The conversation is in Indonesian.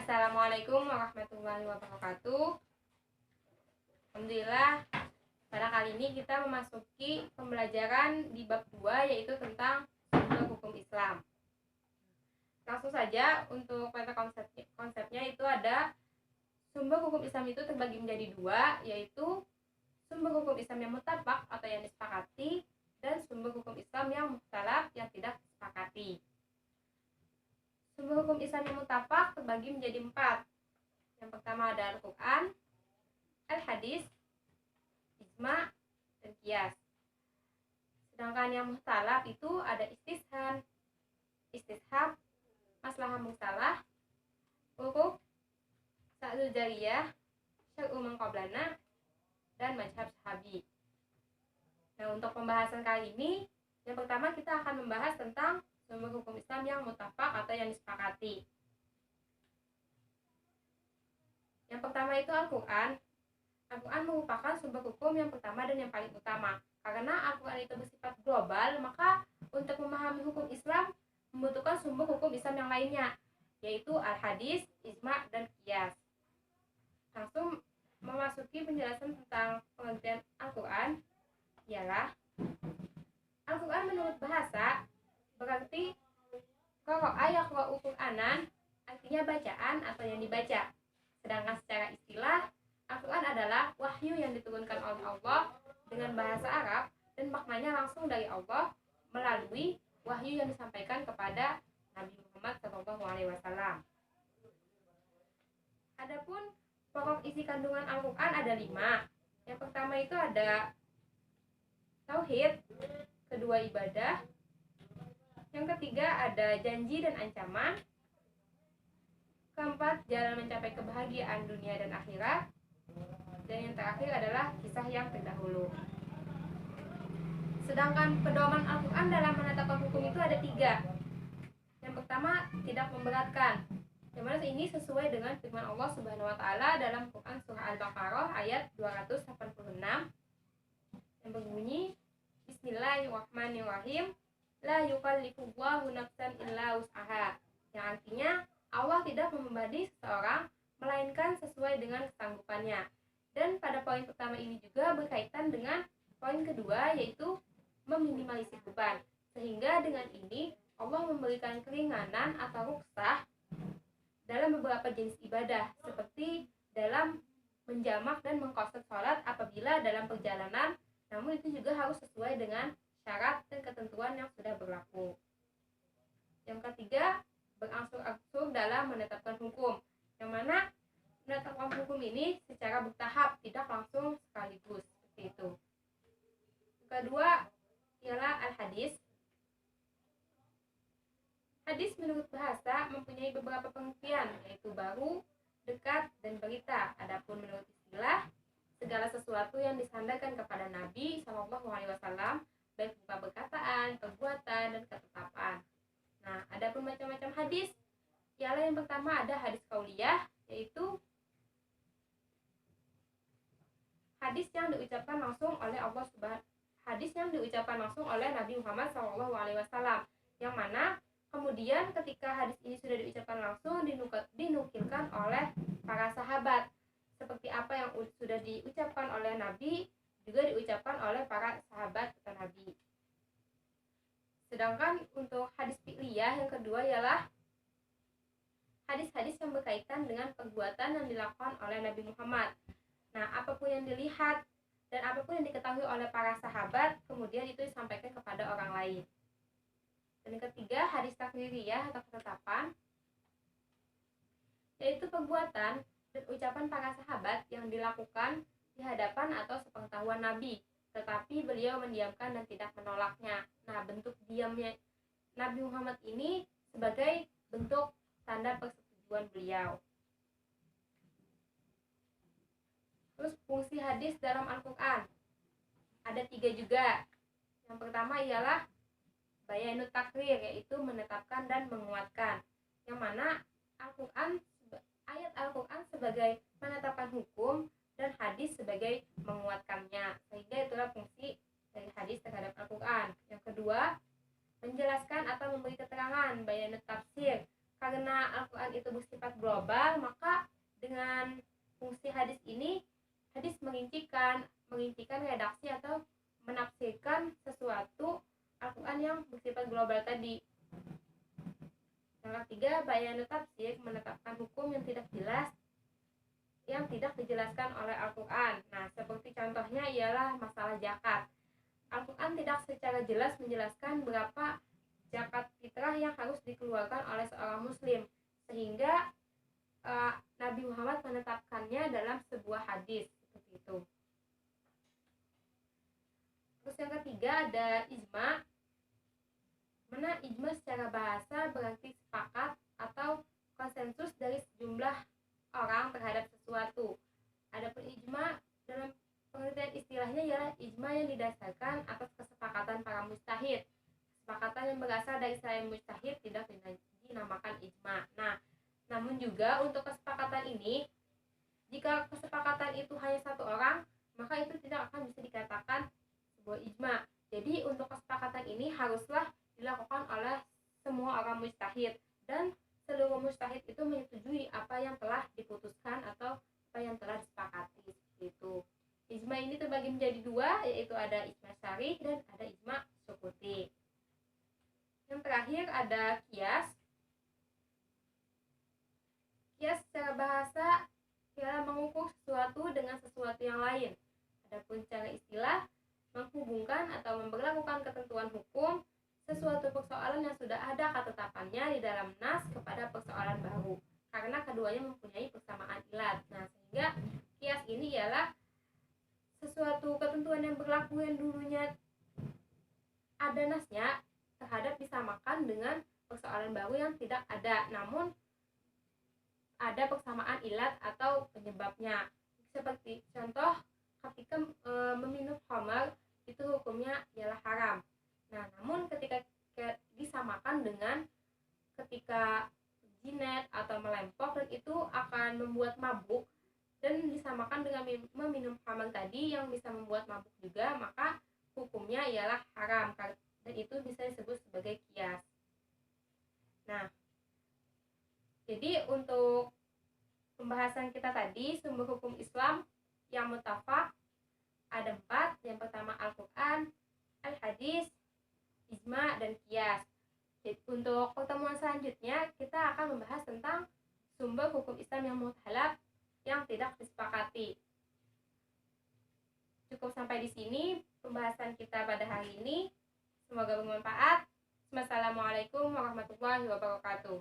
Assalamualaikum warahmatullahi wabarakatuh. Alhamdulillah, pada kali ini kita memasuki pembelajaran di bab 2, yaitu tentang sumber hukum Islam. Langsung saja untuk konsepnya itu ada sumber hukum Islam itu terbagi menjadi 2, yaitu sumber hukum Islam yang mutlak atau yang disepakati dan sumber hukum Islam yang mukhtalaf yang tidak disepakati. Sumber hukum Islam yang mutlak terbagi menjadi 4. Yang pertama ada Al-Quran, Al-Hadis, Ijma, dan Qiyas. Sedangkan yang mukhtalaf itu ada istishab, maslahah mustalah, hukuk, sa'dul jariyah, syar'u man qablana, dan mazhab sahabi. Nah, untuk pembahasan kali ini, yang pertama kita akan membahas tentang sumber hukum Islam yang mutlak atau yang disepakati. Yang pertama itu Al-Quran. Al-Quran merupakan sumber hukum yang pertama dan yang paling utama. Karena Al-Quran itu bersifat global, maka untuk memahami hukum Islam membutuhkan sumber hukum Islam yang lainnya, yaitu Al-Hadis, Ijma, dan Qiyas. Langsung memasuki penjelasan tentang pengertian Al-Quran ialah Al-Quran menurut bahasa berarti ayat Qur'anan, artinya bacaan atau yang dibaca. Sedangkan secara istilah, Al-Quran adalah wahyu yang diturunkan oleh Allah dengan bahasa Arab dan maknanya langsung dari Allah melalui wahyu yang disampaikan kepada Nabi Muhammad SAW. Adapun pokok isi kandungan Al-Quran ada 5. Yang pertama itu ada tauhid, kedua ibadah, yang ketiga ada janji dan ancaman, keempat jalan mencapai kebahagiaan dunia dan akhirat, dan yang terakhir adalah kisah yang terdahulu. Sedangkan pedoman Al-Quran dalam menetapkan hukum itu ada 3. Yang pertama, tidak memberatkan, yang mana ini sesuai dengan firman Allah Subhanahu wa taala dalam Quran surah Al-Baqarah ayat 286 yang berbunyi, Bismillahirrahmanirrahim, la yukallifullahu nafsan illa wus'aha, yang artinya Allah tidak membebani seseorang melainkan sesuai dengan kesanggupannya. Dan pada poin pertama ini juga berkaitan dengan poin kedua, yaitu meminimalisir beban. Sehingga dengan ini Allah memberikan keringanan atau rukhsah dalam beberapa jenis ibadah, seperti dalam menjamak dan mengqasar salat apabila dalam perjalanan, namun itu juga harus sesuai dengan syarat dan ketentuan yang sudah berlaku. Yang ketiga, berangsur-angsur dalam menetapkan hukum, yang mana menetapkan hukum ini secara bertahap, tidak langsung sekaligus, seperti itu. Yang kedua ialah Al-Hadis. Hadis menurut bahasa mempunyai beberapa pengertian, yaitu baru, dekat, dan berita. Adapun menurut istilah, segala sesuatu yang disandarkan kepada Nabi SAW, baik berupa perkataan, perbuatan, dan ketetapan. Nah, adapun macam-macam hadis, ialah yang pertama ada hadis qauliyah, yaitu hadis yang diucapkan langsung oleh Nabi Muhammad SAW, yang mana kemudian ketika hadis ini sudah diucapkan langsung dinukilkan oleh para sahabat, seperti apa yang sudah diucapkan oleh Nabi juga diucapkan oleh para sahabat atau Nabi. Sedangkan untuk hadis fi'liyah yang kedua ialah hadis-hadis yang berkaitan dengan perbuatan yang dilakukan oleh Nabi Muhammad. Nah, apapun yang dilihat dan apapun yang diketahui oleh para sahabat, kemudian itu disampaikan kepada orang lain. Dan yang ketiga, hadis takririyah atau ketetapan, yaitu perbuatan dan ucapan para sahabat yang dilakukan di hadapan atau sepengetahuan Nabi, tetapi beliau mendiamkan dan tidak menolaknya. Nah, bentuk diamnya Nabi Muhammad ini sebagai bentuk tanda persetujuan beliau. Terus fungsi hadis dalam Al-Quran ada 3 juga. Yang pertama ialah bayanut takrir, yaitu menetapkan dan menguatkan, yang mana ayat Al-Quran sebagai penetapan hukum dan hadis sebagai menguatkannya, sehingga itulah fungsi dari hadis terhadap Al-Quran. Yang kedua, menjelaskan atau memberi keterangan, bayanut tafsir, karena Al-Quran itu bersifat global, maka dengan fungsi hadis ini, hadis merincikan redaksi atau menafsirkan sesuatu Al-Quran yang bersifat global tadi. Yang ketiga, bayanu tafsir, menetapkan hukum yang tidak jelas yang tidak dijelaskan oleh Al-Quran. Nah, seperti contohnya ialah masalah zakat. Al-Quran tidak secara jelas menjelaskan berapa zakat fitrah yang harus dikeluarkan oleh seorang muslim, sehingga Nabi Muhammad menetapkannya dalam sebuah hadis seperti itu. Terus yang ketiga ada ijma. Mana ijma secara bahasa berarti sepakat atau konsensus dari sejumlah orang terhadap sesuatu. Adapun ijma dalam pengertian istilahnya ialah ijma yang didasarkan atas kesepakatan para mujtahid. Kesepakatan yang berasal dari selain mujtahid tidak dinamakan ijma. Nah, namun juga untuk kesepakatan ini, jika kesepakatan itu hanya satu orang, maka itu tidak akan bisa dikatakan sebuah ijma. Jadi untuk kesepakatan ini haruslah dilakukan oleh semua orang mujtahid, dan seluruh mujtahid itu menyetujui apa yang telah diputuskan atau apa yang telah disepakati seperti itu. Ijma ini terbagi menjadi dua, yaitu ada ijma syar'i dan ada ijma sukuti. Yang terakhir ada qiyas. Qiyas secara bahasa ialah mengukur sesuatu dengan sesuatu yang lain. Adapun secara istilah, menghubungkan atau memberlakukan ketentuan hukum sesuatu persoalan yang sudah ada ketetapannya di dalam nas kepada persoalan baru, karena keduanya mempunyai persamaan ilat. Nah, sehingga qiyas ini ialah sesuatu ketentuan yang berlaku yang dulunya ada nasnya terhadap disamakan dengan persoalan baru yang tidak ada, namun ada persamaan ilat atau penyebabnya. Seperti contoh, ketika meminum khamar itu hukumnya ialah haram. Nah, namun ketika disamakan dengan ketika jinet atau melempok, dan itu akan membuat mabuk, dan disamakan dengan meminum khamar tadi yang bisa membuat mabuk juga, maka hukumnya ialah haram, dan itu bisa disebut sebagai qiyas. Nah, jadi untuk pembahasan kita tadi, sumber hukum Islam yang muttafaq ada 4. Yang pertama Al-Quran, Al-Hadis, ijma, dan qiyas. Untuk pertemuan selanjutnya kita akan membahas tentang sumber hukum Islam yang mutlak yang tidak disepakati. Cukup sampai di sini pembahasan kita pada hari ini. Semoga bermanfaat. Wassalamualaikum warahmatullahi wabarakatuh.